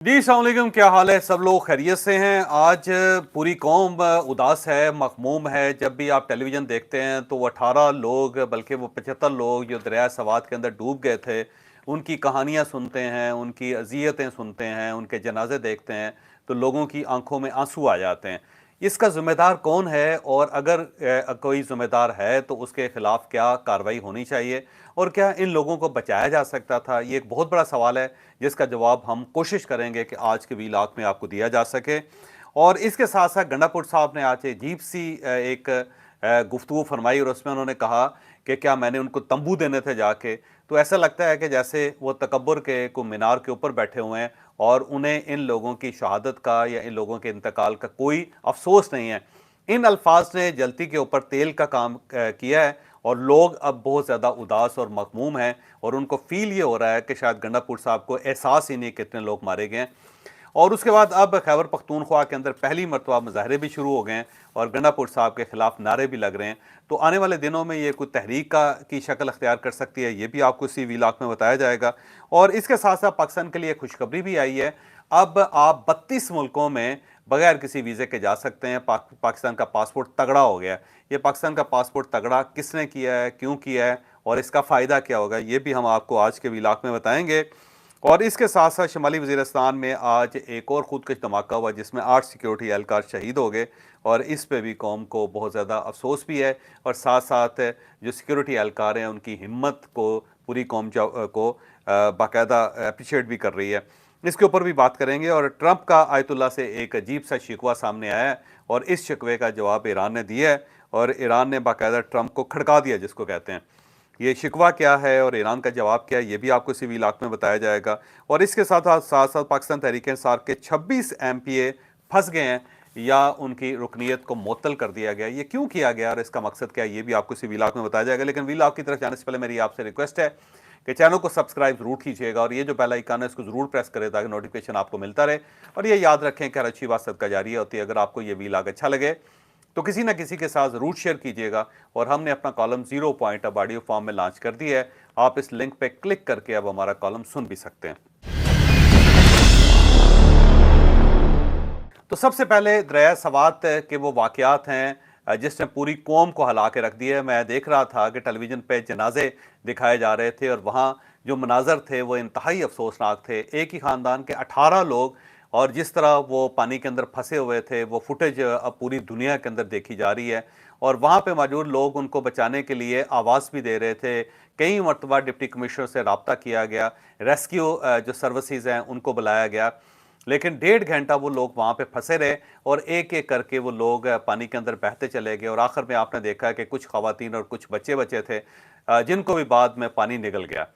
जी अस्सलाम वालेकुम, क्या हाल है? सब लोग खैरियत से हैं। आज पूरी कौम उदास है, मखमूम है। जब भी आप टेलीविज़न देखते हैं तो वो 18 लोग, बल्कि वो 75 लोग जो दरिया सवात के अंदर डूब गए थे, उनकी कहानियाँ सुनते हैं, उनकी अज़ियतें सुनते हैं, उनके जनाजे देखते हैं तो लोगों की आंखों में आंसू आ जाते हैं। इसका ज़िम्मेदार कौन है, और अगर कोई ज़िम्मेदार है तो उसके खिलाफ क्या कार्रवाई होनी चाहिए, और क्या इन लोगों को बचाया जा सकता था? ये एक बहुत बड़ा सवाल है जिसका जवाब हम कोशिश करेंगे कि आज के वीलाग में आपको दिया जा सके। और इसके साथ साथ गंडापुर साहब ने आज अजीब सी एक गुफ्तगू फरमाई, और उसमें उन्होंने कहा कि क्या मैंने उनको तंबू देने थे जाके। तो ऐसा लगता है कि जैसे वो तकब्बुर के को मीनार के ऊपर बैठे हुए हैं और उन्हें इन लोगों की शहादत का या इन लोगों के इंतकाल का कोई अफसोस नहीं है। इन अल्फाज ने जलती के ऊपर तेल का काम किया है, और लोग अब बहुत ज़्यादा उदास और मखमूम हैं, और उनको फील ये हो रहा है कि शायद गंडापुर साहब को एहसास ही नहीं कितने लोग मारे गए हैं। और उसके बाद अब खैबर पख्तूनख्वा के अंदर पहली मरतबा मुजाहरे भी शुरू हो गए हैं और गंडापुर साहब के खिलाफ नारे भी लग रहे हैं। तो आने वाले दिनों में ये कोई तहरीक की शक्ल अख्तियार कर सकती है, ये भी आपको इसी वीलाग में बताया जाएगा। और इसके साथ साथ पाकिस्तान के लिए खुशखबरी भी आई है। अब आप 32 मुल्कों में बगैर किसी वीज़े के जा सकते हैं। पाकिस्तान का पासपोर्ट तगड़ा हो गया है। ये पाकिस्तान का पासपोर्ट तगड़ा किसने किया है, क्यों किया है, और इसका फ़ायदा क्या होगा, ये भी हम आपको आज के वीलाग में बताएंगे। और इसके साथ साथ शुमाली वज़ीरिस्तान में आज एक और खुदकश धमाका हुआ जिसमें 8 सिक्योरिटी एहलकार शहीद हो गए, और इस पे भी कौम को बहुत ज़्यादा अफसोस भी है। और साथ साथ जो सिक्योरिटी एहलकार हैं उनकी हिम्मत को पूरी कौम को बाकायदा अप्रिशिएट भी कर रही है। इसके ऊपर भी बात करेंगे। और ट्रंप का आयतुल्ला से एक अजीब सा शिकवा सामने आया है, और इस शिकवे का जवाब ईरान ने दिया है, और ईरान ने बाकायदा ट्रंप को खड़का दिया जिसको कहते हैं। ये शिकवा क्या है और ईरान का जवाब क्या है, ये भी आपको इसी वीलाग में बताया जाएगा। और इसके साथ साथ साथ पाकिस्तान तहरीक इंसाफ के 26 MPA फंस गए हैं, या उनकी रुकनीत को मुअत्तल कर दिया गया। ये क्यों किया गया और इसका मकसद क्या है, ये भी आपको इसी वीलाग में बताया जाएगा। लेकिन वीलाग की तरफ जाने से पहले मेरी आपसे रिक्वेस्ट है कि चैनल को सब्सक्राइब जरूर कीजिएगा, और ये जो बेल आइकन है इसको जरूर प्रेस करें ताकि नोटिफिकेशन आपको मिलता रहे। और ये याद रखें कि हर अच्छी बात सदका जारी होती है। अगर आपको ये वीलाग अच्छा लगे तो किसी ना किसी के साथ ज़रूर शेयर कीजिएगा। और हमने अपना कॉलम 0 पॉइंट अब ऑडियो फॉर्म में लॉन्च कर दिया है। आप इस लिंक पे क्लिक करके अब हमारा कॉलम सुन भी सकते हैं। तो सबसे पहले दरिया सवात के वो वाक़यात हैं जिसने पूरी कौम को हिला के रख दिया है। मैं देख रहा था कि टेलीविज़न पे जनाजे दिखाए जा रहे थे, और वहाँ जो मनाजर थे वो इंतहाई अफसोसनाक थे। एक ही ख़ानदान के 18 लोग, और जिस तरह वो पानी के अंदर फंसे हुए थे, वो फुटेज अब पूरी दुनिया के अंदर देखी जा रही है। और वहाँ पे मौजूद लोग उनको बचाने के लिए आवाज़ भी दे रहे थे। कई मरतबा डिप्टी कमिश्नर से रब्ता किया गया, रेस्क्यू जो सर्विसेज हैं उनको बुलाया गया, लेकिन 1.5 घंटा वो लोग वहाँ पे फंसे रहे, और एक एक करके वो लोग पानी के अंदर बहते चले गए। और आखिर में आपने देखा कि कुछ ख़वातीन और कुछ बच्चे बचे थे जिनको भी बाद में पानी निगल गया।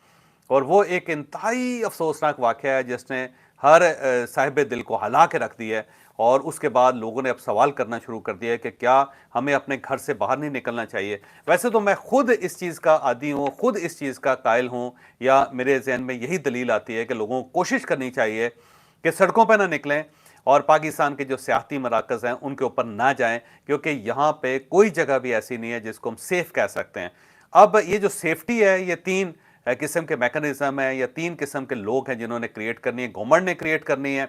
और वो एक इंतहाई अफसोसनाक वाक़या है जिसने हर साहिब दिल को हिला के रख दिया है। और उसके बाद लोगों ने अब सवाल करना शुरू कर दिया है कि क्या हमें अपने घर से बाहर नहीं निकलना चाहिए। वैसे तो मैं खुद इस चीज़ का आदी हूँ, खुद इस चीज़ का कायल हूँ, या मेरे जहन में यही दलील आती है कि लोगों को कोशिश करनी चाहिए कि सड़कों पर ना निकलें, और पाकिस्तान के जो सियाहती मराकज़ हैं उनके ऊपर ना जाएं, क्योंकि यहाँ पे कोई जगह भी ऐसी नहीं है जिसको हम सेफ़ कह सकते हैं। अब ये जो सेफ्टी है, ये 3 किस्म के मैकेनिज्म है, या 3 किस्म के लोग हैं जिन्होंने क्रिएट करनी है। गवर्नमेंट ने क्रिएट करनी है।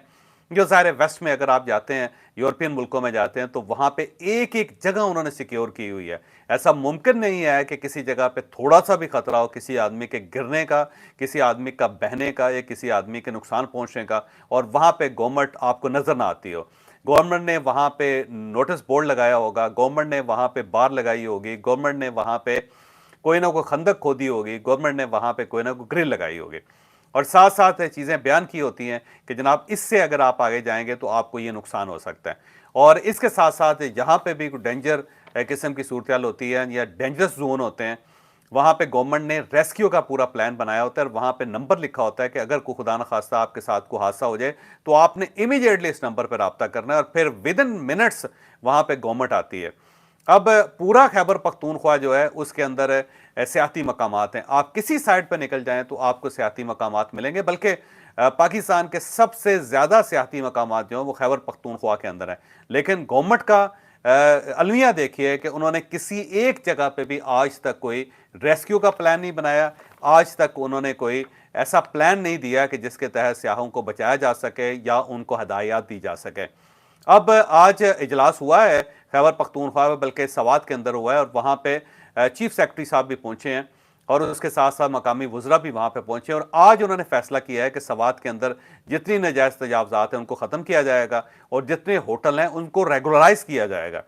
जो ज़ाहिर है वेस्ट में अगर आप जाते हैं, यूरोपियन मुल्कों में जाते हैं, तो वहाँ पे एक एक जगह उन्होंने सिक्योर की हुई है। ऐसा मुमकिन नहीं है कि किसी जगह पे थोड़ा सा भी खतरा हो किसी आदमी के गिरने का, किसी आदमी का बहने का, या किसी आदमी के नुकसान पहुँचने का, और वहाँ पे गवर्नमेंट आपको नज़र ना आती हो। गवर्नमेंट ने वहाँ पे नोटिस बोर्ड लगाया होगा, गवर्नमेंट ने वहाँ पे बार लगाई होगी, गवर्नमेंट ने वहाँ पे कोई ना कोई खंदक खोदी होगी, गवर्नमेंट ने वहाँ पे कोई ना कोई ग्रिल लगाई होगी, और साथ साथ चीज़ें बयान की होती हैं कि जनाब इससे अगर आप आगे जाएंगे तो आपको ये नुकसान हो सकता है। और इसके साथ साथ जहाँ पे भी कोई डेंजर किस्म की सूरत होती है या डेंजरस जोन होते हैं, वहाँ पे गवर्नमेंट ने रेस्क्यू का पूरा प्लान बनाया होता है, और वहाँ पे नंबर लिखा होता है कि अगर कोई खुदा न खास्ता आपके साथ कोई हादसा हो जाए तो आपने इमीडिएटली इस नंबर पर रब्ता करना है, और फिर विद इन मिनट्स वहाँ पे गवर्नमेंट आती है। अब पूरा खैबर पख्तूनख्वा जो है उसके अंदर सियाती मकामात हैं। आप किसी साइड पर निकल जाएं तो आपको सियाती मकामात मिलेंगे, बल्कि पाकिस्तान के सबसे ज़्यादा सियाती मकामात जो हैं वो खैबर पख्तूनख्वा के अंदर हैं। लेकिन गवर्नमेंट का अलमिया देखिए कि उन्होंने किसी एक जगह पे भी आज तक कोई रेस्क्यू का प्लान नहीं बनाया, आज तक उन्होंने कोई ایسا پلان نہیں دیا کہ جس کے تحت سیاحوں کو بچایا جا سکے یا ان کو ہدایات دی جا سکے۔ اب آج اجلاس ہوا ہے خیبر پختونخوا میں، بلکہ سوات کے اندر ہوا ہے، اور وہاں پہ چیف سیکرٹری صاحب بھی پہنچے ہیں اور اس کے ساتھ ساتھ مقامی وزراء بھی وہاں پہ پہنچے ہیں، اور آج انہوں نے فیصلہ کیا ہے کہ سوات کے اندر جتنی ناجائز تجاوزات ہیں ان کو ختم کیا جائے گا، اور جتنے ہوٹل ہیں ان کو ریگولرائز کیا جائے گا۔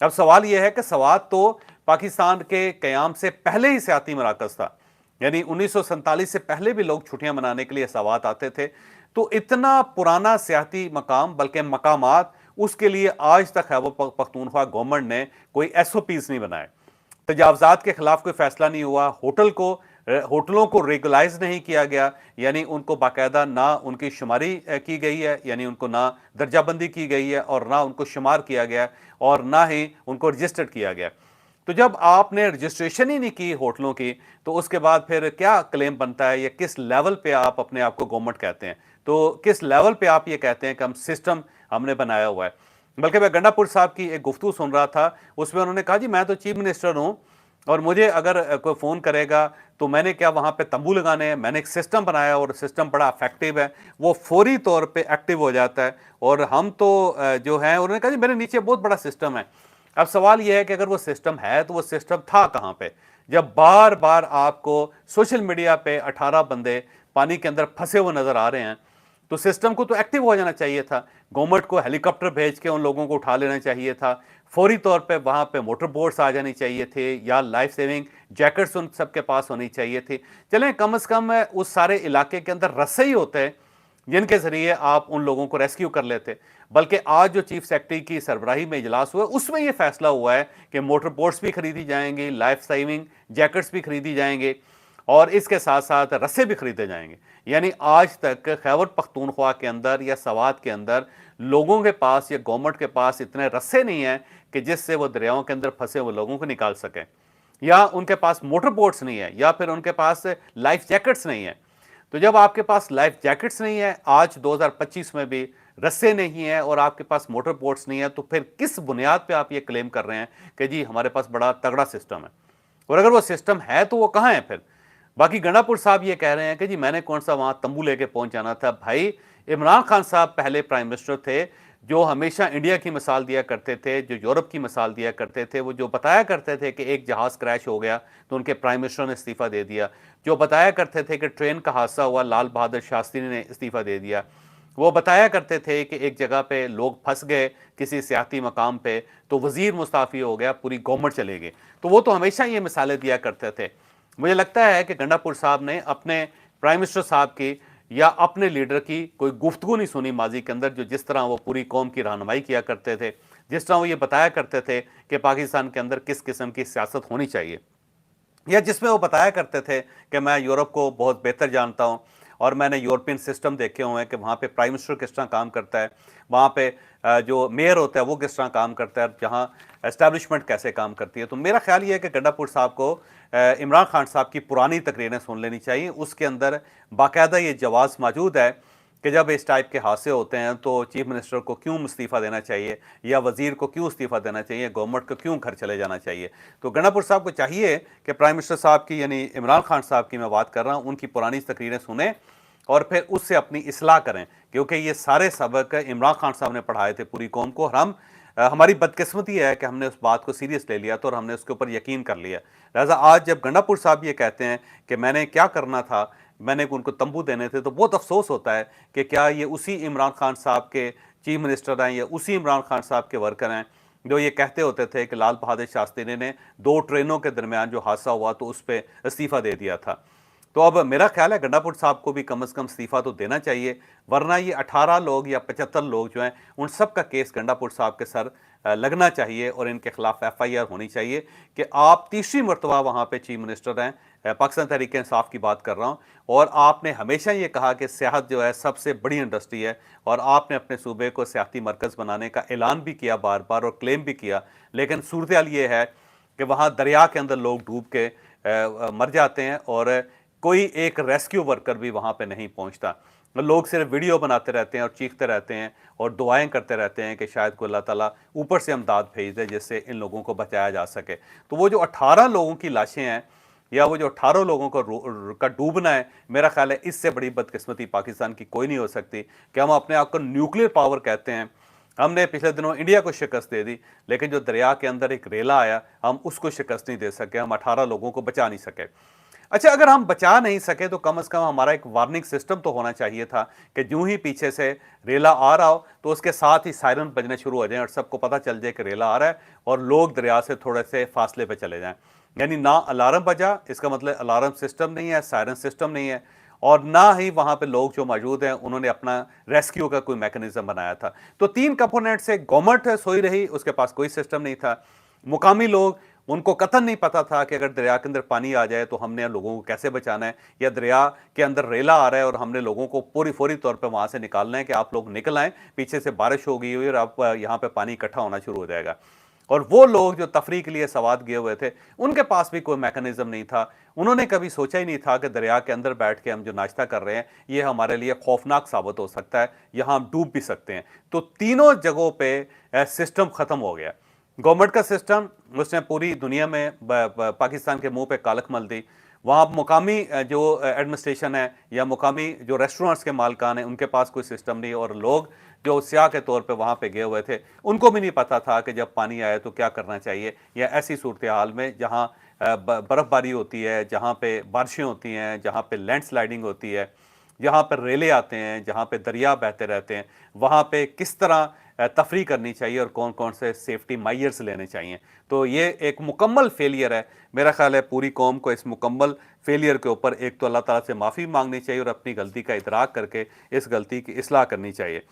اب سوال یہ ہے کہ سوات تو پاکستان کے قیام سے پہلے ہی سیاحتی مراکز تھا، یعنی 1947 سے پہلے بھی لوگ چھٹیاں منانے کے لیے سوات آتے تھے، تو اتنا پرانا سیاحتی مقام بلکہ مقامات، اس کے لیے آج تک خیبر پختونخوا گورنمنٹ نے کوئی ایس او پیز نہیں بنائے، تجاوزات کے خلاف کوئی فیصلہ نہیں ہوا، ہوٹلوں کو ریگولائز نہیں کیا گیا، یعنی ان کو باقاعدہ نہ ان کی شماری کی گئی ہے، یعنی ان کو نہ درجہ بندی کی گئی ہے اور نہ ان کو شمار کیا گیا اور نہ ہی ان کو رجسٹرڈ کیا گیا۔ تو جب آپ نے رجسٹریشن ہی نہیں کی ہوٹلوں کی، تو اس کے بعد پھر کیا کلیم بنتا ہے، یا کس لیول پہ آپ اپنے آپ کو گورنمنٹ کہتے ہیں؟ تو کس لیول پہ آپ یہ کہتے ہیں کہ ہم نے بنایا ہوا ہے؟ بلکہ میں گنڈا پور صاحب کی ایک گفتگو سن رہا تھا، اس میں انہوں نے کہا جی میں تو چیف منسٹر ہوں، اور مجھے اگر کوئی فون کرے گا تو میں نے کیا وہاں پہ تمبو لگانے ہیں، میں نے ایک سسٹم بنایا اور سسٹم بڑا افیکٹو ہے، وہ فوری طور پہ ایکٹیو ہو جاتا ہے، اور ہم تو جو ہیں، انہوں نے کہا جی میرے نیچے بہت بڑا سسٹم ہے۔ اب سوال یہ ہے کہ اگر وہ سسٹم ہے تو وہ سسٹم تھا کہاں پہ؟ جب بار بار آپ کو سوشل میڈیا پہ 18 بندے پانی کے اندر پھنسے ہوئے نظر آ رہے ہیں، تو سسٹم کو تو ایکٹیو ہو جانا چاہیے تھا، گورنمنٹ کو ہیلی کاپٹر بھیج کے ان لوگوں کو اٹھا لینا چاہیے تھا، فوری طور پہ وہاں پہ موٹر بوٹس آ جانی چاہیے تھے، یا لائف سیونگ جیکٹس ان سب کے پاس ہونی چاہیے تھی۔ چلیں کم از کم اس سارے علاقے کے اندر رسے ہی ہوتے ہیں جن کے ذریعے آپ ان لوگوں کو ریسکیو کر لیتے۔ بلکہ آج جو چیف سیکرٹری کی سربراہی میں اجلاس ہوا ہے، اس میں یہ فیصلہ ہوا ہے کہ موٹر بوٹس بھی خریدی جائیں گی، لائف سیونگ جیکٹس بھی خریدی جائیں گے، اور اس کے ساتھ ساتھ رسے بھی خریدے جائیں گے۔ یعنی آج تک خیبر پختونخوا کے اندر یا سوات کے اندر لوگوں کے پاس یا گورنمنٹ کے پاس اتنے رسے نہیں ہیں کہ جس سے وہ دریاؤں کے اندر پھنسے ہوئے لوگوں کو نکال سکیں، یا ان کے پاس موٹر بوٹس نہیں ہے، یا پھر ان کے پاس لائف جیکٹس نہیں ہیں۔ تو جب آپ کے پاس لائف جیکٹس نہیں ہے، آج 2025 میں بھی رسے نہیں ہیں، اور آپ کے پاس موٹر بوٹس نہیں ہے، تو پھر کس بنیاد پہ آپ یہ کلیم کر رہے ہیں کہ جی ہمارے پاس بڑا تگڑا سسٹم ہے؟ اور اگر وہ سسٹم ہے تو وہ کہاں ہے پھر؟ باقی گنڈا پور صاحب یہ کہہ رہے ہیں کہ جی میں نے کون سا وہاں تمبو لے کے پہنچ جانا تھا۔ بھائی عمران خان صاحب پہلے پرائم منسٹر تھے، جو ہمیشہ انڈیا کی مثال دیا کرتے تھے، جو یورپ کی مثال دیا کرتے تھے، وہ جو بتایا کرتے تھے کہ ایک جہاز کریش ہو گیا تو ان کے پرائم منسٹر نے استعفیٰ دے دیا، جو بتایا کرتے تھے کہ ٹرین کا حادثہ ہوا لال بہادر شاستری نے استعفیٰ دے دیا، وہ بتایا کرتے تھے کہ ایک جگہ پہ لوگ پھنس گئے کسی سیاحتی مقام پہ تو وزیر مستعفی ہو گیا، پوری گورنمنٹ چلے گئی، تو وہ تو ہمیشہ یہ مثالیں دیا کرتے تھے۔ مجھے لگتا ہے کہ گنڈا پور صاحب نے اپنے پرائم منسٹر صاحب کی یا اپنے لیڈر کی کوئی گفتگو نہیں سنی ماضی کے اندر، جو جس طرح وہ پوری قوم کی رہنمائی کیا کرتے تھے، جس طرح وہ یہ بتایا کرتے تھے کہ پاکستان کے اندر کس قسم کی سیاست ہونی چاہیے، یا جس میں وہ بتایا کرتے تھے کہ میں یورپ کو بہت بہتر جانتا ہوں، اور میں نے یورپین سسٹم دیکھے ہوئے ہیں کہ وہاں پہ پرائم منسٹر کس طرح کام کرتا ہے، وہاں پہ جو میئر ہوتا ہے وہ کس طرح کام کرتا ہے، جہاں اسٹیبلشمنٹ کیسے کام کرتی ہے۔ تو میرا خیال یہ ہے کہ گنڈا پور صاحب کو عمران خان صاحب کی پرانی تقریریں سن لینی چاہیے، اس کے اندر باقاعدہ یہ جواز موجود ہے کہ جب اس ٹائپ کے حادثے ہوتے ہیں تو چیف منسٹر کو کیوں استعفیٰ دینا چاہیے، یا وزیر کو کیوں استعفیٰ دینا چاہیے، گورنمنٹ کو کیوں گھر چلے جانا چاہیے۔ تو گنڈا پور صاحب کو چاہیے کہ پرائم منسٹر صاحب کی، یعنی عمران خان صاحب کی میں بات کر رہا ہوں، ان کی پرانی تقریریں سنیں اور پھر اس سے اپنی اصلاح کریں، کیونکہ یہ سارے سبق عمران خان صاحب نے پڑھائے تھے پوری قوم کو، اور ہماری بدقسمتی ہے کہ ہم نے اس بات کو سیریس لے لیا تھا اور ہم نے اس کے اوپر یقین کر لیا۔ لہٰذا آج جب گنڈا پور صاحب یہ کہتے ہیں کہ میں نے کیا کرنا تھا، میں نے ان کو تمبو دینے تھے، تو بہت افسوس ہوتا ہے کہ کیا یہ اسی عمران خان صاحب کے چیف منسٹر ہیں، یا اسی عمران خان صاحب کے ورکر ہیں جو یہ کہتے ہوتے تھے کہ لال بہادر شاستری نے 2 ٹرینوں کے درمیان جو حادثہ ہوا تو اس پہ استعفیٰ دے دیا تھا۔ تو اب میرا خیال ہے گنڈا پور صاحب کو بھی کم از کم استعفیٰ تو دینا چاہیے، ورنہ یہ 18 لوگ یا 75 لوگ جو ہیں ان سب کا کیس گنڈا پور صاحب کے سر لگنا چاہیے، اور ان کے خلاف FIR ہونی چاہیے کہ آپ تیسری مرتبہ وہاں پہ چیف منسٹر ہیں، پاکستان تحریک انصاف کی بات کر رہا ہوں، اور آپ نے ہمیشہ یہ کہا کہ سیاحت جو ہے سب سے بڑی انڈسٹری ہے، اور آپ نے اپنے صوبے کو سیاحتی مرکز بنانے کا اعلان بھی کیا بار بار اور کلیم بھی کیا، لیکن صورتحال یہ ہے کہ وہاں دریا کے اندر لوگ ڈوب کے مر جاتے ہیں، اور کوئی ایک ریسکیو ورکر بھی وہاں پہ نہیں پہنچتا، لوگ صرف ویڈیو بناتے رہتے ہیں اور چیختے رہتے ہیں اور دعائیں کرتے رہتے ہیں کہ شاید کو اللہ تعالیٰ اوپر سے امداد بھیج دے جس سے ان لوگوں کو بچایا جا سکے۔ تو وہ جو 18 لوگوں کی لاشیں ہیں या वो जो 18 लोगों को का डूबना है, मेरा ख्याल है इससे बड़ी बदकिस्मती पाकिस्तान की कोई नहीं हो सकती कि हम अपने आप को न्यूक्लियर पावर कहते हैं। हमने पिछले दिनों इंडिया को शिकस्त दे दी, लेकिन जो दरिया के अंदर एक रेला आया, हम उसको शिकस्त नहीं दे सके, हम 18 लोगों को बचा नहीं सके। अच्छा, अगर हम बचा नहीं सके तो कम से कम हमारा एक वार्निंग सिस्टम तो होना चाहिए था कि यूं ही पीछे से रेला आ रहा हो तो उसके साथ ही सायरन बजने शुरू हो जाएं और सबको पता चल जाए कि रेला आ रहा है और लोग दरिया से थोड़े से फासले पे चले जाएं। यानी ना अलार्म बजा, इसका मतलब अलार्म सिस्टम नहीं है, सायरन सिस्टम नहीं है, और ना ही वहां पे लोग जो मौजूद हैं उन्होंने अपना रेस्क्यू का कोई मैकेनिज्म बनाया था। तो तीन कंपोनेंट से गवर्नमेंट सोई रही, उसके पास कोई सिस्टम नहीं था। मुकामी लोग, उनको कतई नहीं पता था कि अगर दरिया के अंदर पानी आ जाए तो हमने लोगों को कैसे बचाना है, या दरिया के अंदर रेला आ रहा है और हमने लोगों को पूरी फौरी तौर पे वहां से निकालना है कि आप लोग निकल आए, पीछे से बारिश हो गई हुई और आप यहाँ पे पानी इकट्ठा होना शुरू हो जाएगा। और वो लोग जो तफरीह के लिए सवात गए हुए थे, उनके पास भी कोई मैकेनिज्म नहीं था। उन्होंने कभी सोचा ही नहीं था कि दरिया के अंदर बैठ के हम जो नाश्ता कर रहे हैं ये हमारे लिए खौफनाक साबित हो सकता है, यहाँ हम डूब भी सकते हैं। तो तीनों जगहों पे सिस्टम खत्म हो गया। गवर्नमेंट का सिस्टम, उसने पूरी दुनिया में पाकिस्तान के मुंह पे कालख मल दी। वहाँ मुकामी जो एडमिनिस्ट्रेशन है या मुकामी जो रेस्टोरेंट्स के मालकान हैं, उनके पास कोई सिस्टम नहीं, और लोग जो सियाह के तौर पे वहाँ पे गए हुए थे उनको भी नहीं पता था कि जब पानी आए तो क्या करना चाहिए, या ऐसी सूरत हाल में जहाँ बर्फ़बारी होती है, जहाँ पे बारिशें होती हैं, जहाँ पे लैंड स्लाइडिंग होती है, जहाँ पर रेले आते हैं, जहाँ पे दरिया बहते रहते हैं, वहाँ पे किस तरह तफरी करनी चाहिए और कौन कौन से सेफ्टी मायर्स लेने चाहिए। तो ये एक मुकम्मल फेलियर है। मेरा ख्याल है पूरी कौम को इस मुकम्मल फेलियर के ऊपर एक तो अल्लाह ताला से माफ़ी मांगनी चाहिए और अपनी गलती का इदराक करके इस गलती की इस्लाह करनी चाहिए।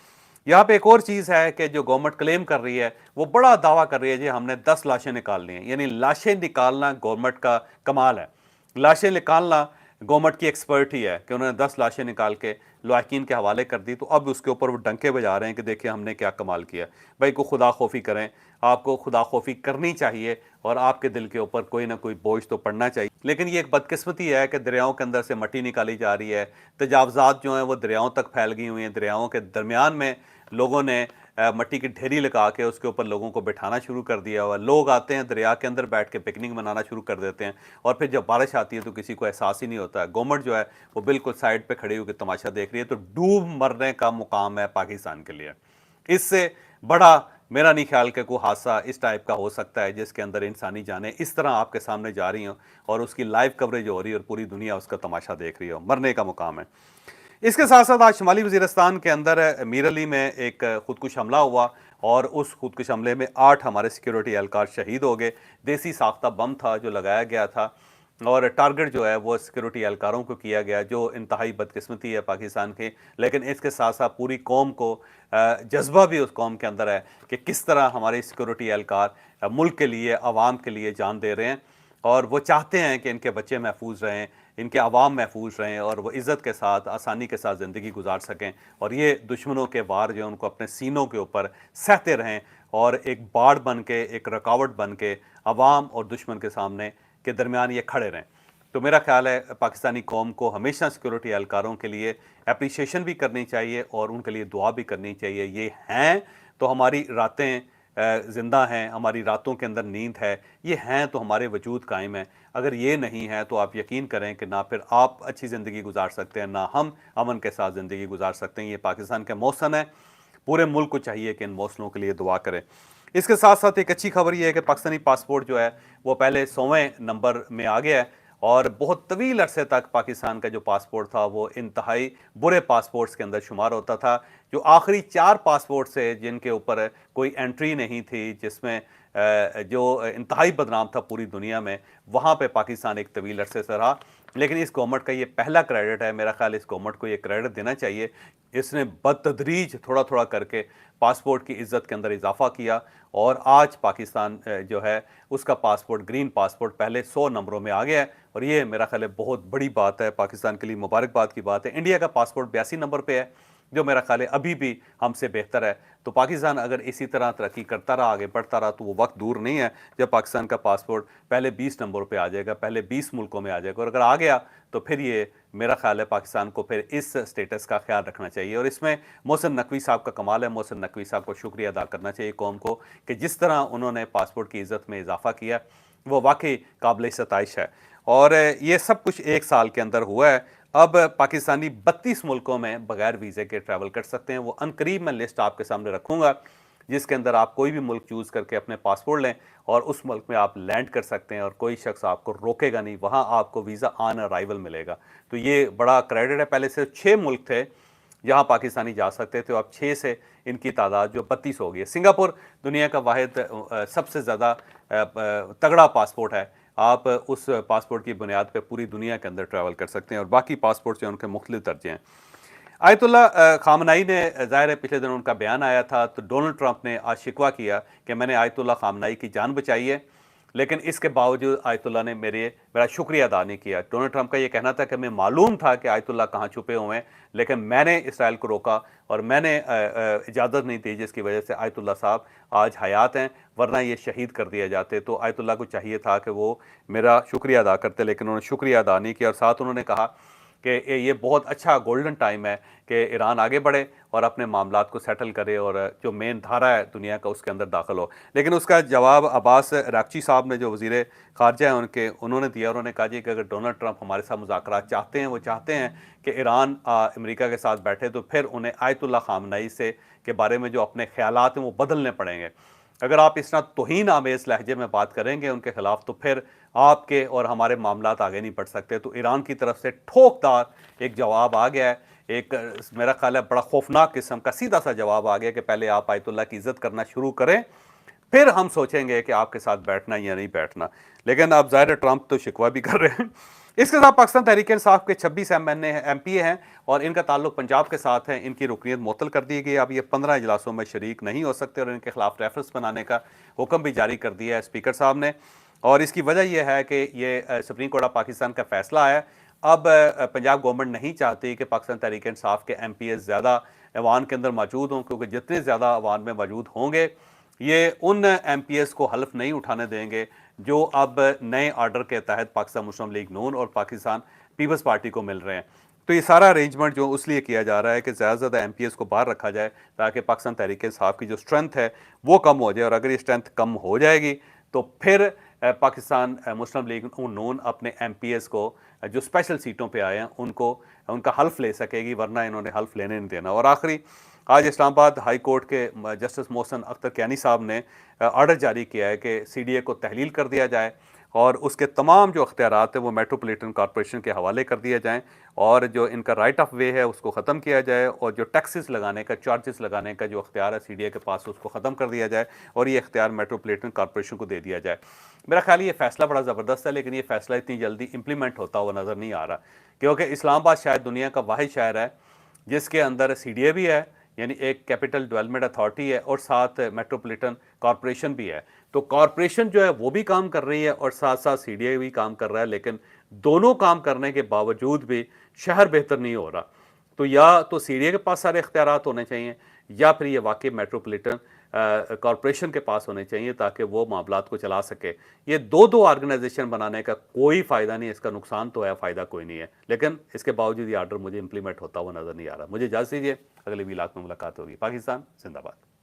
यहाँ पे एक और चीज़ है कि जो गवर्नमेंट क्लेम कर रही है, वो बड़ा दावा कर रही है जी हमने 10 लाशें निकालनी हैं। यानी लाशें निकालना गवर्नमेंट का कमाल है। लाशें निकालना गवर्नमेंट की एक्सपर्ट ही है कि उन्होंने 10 लाशें निकाल के लवाकिन के हवाले कर दी, तो अब उसके ऊपर वो डंके बजा रहे हैं कि देखिए हमने क्या कमाल किया। भाई को खुदा खौफी करें, आपको खुदा खौफी करनी चाहिए और आपके दिल के ऊपर कोई ना कोई बोझ तो पड़ना चाहिए। लेकिन ये एक बदकिस्मती है कि दरियाओं के अंदर से मट्टी निकाली जा रही है, तजावज़ात जो हैं वो दरियाओं तक फैल गई हुई हैं। दरियाओं के दरमियान में लोगों ने मट्टी की ढेरी लगा के उसके ऊपर लोगों को बिठाना शुरू कर दिया हुआ। लोग आते हैं दरिया के अंदर बैठ के पिकनिक मनाना शुरू कर देते हैं, और फिर जब बारिश आती है तो किसी को एहसास ही नहीं होता है। गवर्नमेंट जो है वो बिल्कुल साइड पे खड़ी होकर तमाशा देख रही है। तो डूब मरने का मुकाम है पाकिस्तान के लिए। इससे बड़ा मेरा नहीं ख्याल कि कोई हादसा इस टाइप का हो सकता है जिसके अंदर इंसानी जानें इस तरह आपके सामने जा रही हों और उसकी लाइव कवरेज हो रही है और पूरी दुनिया उसका तमाशा देख रही हो। मरने का मुकाम है। इसके साथ साथ आज शुमाली वज़ीरिस्तान के अंदर मीर अली में एक खुदकुश हमला हुआ और उस खुदकुश हमले में 8 हमारे सिक्योरिटी एहलकार शहीद हो गए। देसी साख्ता बम था जो लगाया गया था, और टारगेट जो है वो सिक्योरिटी एहलकारों को किया गया, जो इंतहाई बदकिस्मती है पाकिस्तान की। लेकिन इसके साथ साथ पूरी कौम को जज्बा भी उस कौम के अंदर है कि किस तरह हमारे सिक्योरिटी एहलकार मुल्क के लिए, आवाम के लिए जान दे रहे हैं, और वो चाहते हैं कि इनके बच्चे महफूज रहें, इनके अवाम महफूज रहें और वो इज़्ज़त के साथ, आसानी के साथ ज़िंदगी गुजार सकें, और ये दुश्मनों के वार जो उनको अपने सीनों के ऊपर सहते रहें और एक बाड़ बन के, एक रुकावट बन के अवाम और दुश्मन के सामने के दरमियान ये खड़े रहें। तो मेरा ख्याल है पाकिस्तानी कौम को हमेशा सिक्योरिटी एहलकारों के लिए एप्रिसिएशन भी करनी चाहिए और उनके लिए दुआ भी करनी चाहिए। ये हैं तो हमारी रातें ज़िंदा हैं, हमारी रातों के अंदर नींद है, ये हैं तो हमारे वजूद कायम है। अगर ये नहीं है तो आप यकीन करें कि ना फिर आप अच्छी ज़िंदगी गुजार सकते हैं, ना हम अमन के साथ ज़िंदगी गुजार सकते हैं। ये पाकिस्तान के मौसम है, पूरे मुल्क को चाहिए कि इन मौसमों के लिए दुआ करें। इसके साथ साथ एक अच्छी खबर ये है कि पाकिस्तानी पासपोर्ट जो है वो पहले 100वें नंबर में आ गया है, और बहुत तवील अरसे तक पाकिस्तान का जो पासपोर्ट था वो इंतहाई बुरे पासपोर्ट्स के अंदर शुमार होता था। जो आखिरी 4 पासपोर्ट से जिनके ऊपर कोई एंट्री नहीं थी, जिसमें जो इंतहाई बदनाम था पूरी दुनिया में, वहाँ पे पाकिस्तान एक तवील अरसे से रहा। लेकिन इस गवर्नमेंट का ये पहला क्रेडिट है, मेरा ख्याल इस गवर्नमेंट को ये क्रेडिट देना चाहिए। इसने बतदरीज थोड़ा थोड़ा करके पासपोर्ट की इज़्ज़त के अंदर इजाफा किया, और आज पाकिस्तान जो है उसका पासपोर्ट, ग्रीन पासपोर्ट, पहले 100 नंबरों में आ गया है, और ये मेरा ख्याल है बहुत बड़ी बात है, पाकिस्तान के लिए मुबारकबाद की बात है। इंडिया का पासपोर्ट 82 नंबर पे है, जो मेरा ख्याल है अभी भी हमसे बेहतर है। तो पाकिस्तान अगर इसी तरह तरक्की करता रहा, आगे बढ़ता रहा, तो वो वक्त दूर नहीं है जब पाकिस्तान का पासपोर्ट पहले 20 नंबर पे आ जाएगा, पहले 20 मुल्कों में आ जाएगा। और अगर आ गया तो फिर ये मेरा ख्याल है पाकिस्तान को फिर इस स्टेटस का ख्याल रखना चाहिए। और इसमें मोहसिन नकवी साहब का कमाल है। मोहसिन नकवी साहब को शुक्रिया अदा करना चाहिए कौम को कि जिस तरह उन्होंने पासपोर्ट की इज़्ज़त में इजाफा किया, वो वाकई काबिल सताइश है। اور یہ سب کچھ 1 سال کے اندر ہوا ہے۔ اب پاکستانی 32 ملکوں میں بغیر ویزے کے ٹریول کر سکتے ہیں۔ وہ عنقریب میں لسٹ آپ کے سامنے رکھوں گا، جس کے اندر آپ کوئی بھی ملک چوز کر کے اپنے پاسپورٹ لیں اور اس ملک میں آپ لینڈ کر سکتے ہیں، اور کوئی شخص آپ کو روکے گا نہیں، وہاں آپ کو ویزا آن ارائیول ملے گا۔ تو یہ بڑا کریڈٹ ہے۔ پہلے صرف 6 ملک تھے جہاں پاکستانی جا سکتے تھے، اب 6 سے ان کی تعداد جو 32 ہو گئی ہے۔ سنگاپور دنیا کا واحد سب سے زیادہ تگڑا پاسپورٹ ہے۔ آپ اس پاسپورٹ کی بنیاد پہ پوری دنیا کے اندر ٹریول کر سکتے ہیں، اور باقی پاسپورٹ جو ان کے مختلف درجے ہیں۔ آیت اللہ خامنائی نے، ظاہر ہے پچھلے دن ان کا بیان آیا تھا، تو ڈونلڈ ٹرمپ نے آج شکوہ کیا کہ میں نے آیت اللہ خامنائی کی جان بچائی ہے، لیکن اس کے باوجود آیت اللہ نے میرا شکریہ ادا نہیں کیا۔ ڈونلڈ ٹرمپ کا یہ کہنا تھا کہ ہمیں معلوم تھا کہ آیت اللہ کہاں چھپے ہوئے ہیں، لیکن میں نے اسرائیل کو روکا اور میں نے اجازت نہیں دی، جس کی وجہ سے آیت اللہ صاحب آج حیات ہیں، ورنہ یہ شہید کر دیا جاتے۔ تو آیت اللہ کو چاہیے تھا کہ وہ میرا شکریہ ادا کرتے، لیکن انہوں نے شکریہ ادا نہیں کیا، اور ساتھ انہوں نے کہا کہ یہ بہت اچھا گولڈن ٹائم ہے کہ ایران آگے بڑھے اور اپنے معاملات کو سیٹل کرے، اور جو مین دھارا ہے دنیا کا اس کے اندر داخل ہو۔ لیکن اس کا جواب عباس راکچی صاحب نے، جو وزیر خارجہ ہیں انہوں نے دیا۔ انہوں نے کہا جی کہ اگر ڈونلڈ ٹرمپ ہمارے ساتھ مذاکرات چاہتے ہیں، وہ چاہتے ہیں کہ ایران امریکہ کے ساتھ بیٹھے، تو پھر انہیں آیت اللہ خامنائی کے بارے میں جو اپنے خیالات ہیں وہ بدلنے پڑیں گے۔ اگر آپ اس طرح توہین آمیز لہجے میں بات کریں گے ان کے خلاف، تو پھر آپ کے اور ہمارے معاملات آگے نہیں بڑھ سکتے۔ تو ایران کی طرف سے ٹھوکدار ایک جواب آ گیا ہے، ایک میرا خیال ہے بڑا خوفناک قسم کا سیدھا سا جواب آ گیا کہ پہلے آپ آیت اللہ کی عزت کرنا شروع کریں، پھر ہم سوچیں گے کہ آپ کے ساتھ بیٹھنا یا نہیں بیٹھنا۔ لیکن اب ظاہر ٹرمپ تو شکوہ بھی کر رہے ہیں۔ اس کے ساتھ پاکستان تحریک انصاف کے 26 ایم پی اے ہیں، اور ان کا تعلق پنجاب کے ساتھ ہے۔ ان کی رکنیت معطل کر دی گئی، اب یہ 15 اجلاسوں میں شریک نہیں ہو سکتے، اور ان کے خلاف ریفرنس بنانے کا حکم بھی جاری کر دیا ہے اسپیکر صاحب نے۔ اور اس کی وجہ یہ ہے کہ یہ سپریم کورٹ آف پاکستان کا فیصلہ ہے۔ اب پنجاب گورنمنٹ نہیں چاہتی کہ پاکستان تحریک انصاف کے ایم پی اے زیادہ ایوان کے اندر موجود ہوں، کیونکہ جتنے زیادہ ایوان میں موجود ہوں گے، یہ ان ایم پی ایس کو حلف نہیں اٹھانے دیں گے جو اب نئے آرڈر کے تحت پاکستان مسلم لیگ نون اور پاکستان پیپلز پارٹی کو مل رہے ہیں۔ تو یہ سارا ارینجمنٹ جو اس لیے کیا جا رہا ہے کہ زیادہ سے زیادہ ایم پی ایس کو باہر رکھا جائے، تاکہ پاکستان تحریک انصاف کی جو اسٹرینتھ ہے وہ کم ہو جائے، اور اگر یہ اسٹرینتھ کم ہو جائے گی تو پھر پاکستان مسلم لیگ نون اپنے ایم پی ایس کو جو اسپیشل سیٹوں پہ آئے ہیں ان کا حلف لے سکے گی، ورنہ انہوں نے حلف لینے نہیں دینا۔ اور آخری، آج اسلام آباد ہائی کورٹ کے جسٹس محسن اختر کیانی صاحب نے آرڈر جاری کیا ہے کہ سی ڈی اے کو تحلیل کر دیا جائے، اور اس کے تمام جو اختیارات ہیں وہ میٹروپولیٹن کارپوریشن کے حوالے کر دیا جائیں، اور جو ان کا رائٹ آف وے ہے اس کو ختم کیا جائے، اور جو ٹیکسز لگانے کا، چارجز لگانے کا جو اختیار ہے سی ڈی اے کے پاس، اس کو ختم کر دیا جائے، اور یہ اختیار میٹروپولیٹن کارپوریشن کو دے دیا جائے۔ میرا خیال یہ فیصلہ بڑا زبردست ہے، لیکن یہ فیصلہ اتنی جلدی امپلیمنٹ ہوتا ہوا نظر نہیں آ رہا، کیونکہ اسلام آباد شاید دنیا کا واحد شہر ہے جس کے اندر سی ڈی اے بھی ہے، یعنی ایک کیپٹل ڈیولپمنٹ اتھارٹی ہے، اور ساتھ میٹروپولیٹن کارپوریشن بھی ہے۔ تو کارپوریشن جو ہے وہ بھی کام کر رہی ہے، اور ساتھ ساتھ سی ڈی اے بھی کام کر رہا ہے، لیکن دونوں کام کرنے کے باوجود بھی شہر بہتر نہیں ہو رہا۔ تو یا تو سی ڈی اے کے پاس سارے اختیارات ہونے چاہیے، یا پھر یہ واقعی میٹروپولیٹن کارپوریشن کے پاس ہونے چاہیے، تاکہ وہ معاملات کو چلا سکے۔ یہ دو آرگنائزیشن بنانے کا کوئی فائدہ نہیں، اس کا نقصان تو ہے، فائدہ کوئی نہیں ہے، لیکن اس کے باوجود یہ آرڈر مجھے امپلیمنٹ ہوتا ہوا نظر نہیں آ رہا۔ مجھے اجازت دیجیے، اگلے ویلاگ میں ملاقات ہوگی۔ پاکستان زندہ باد۔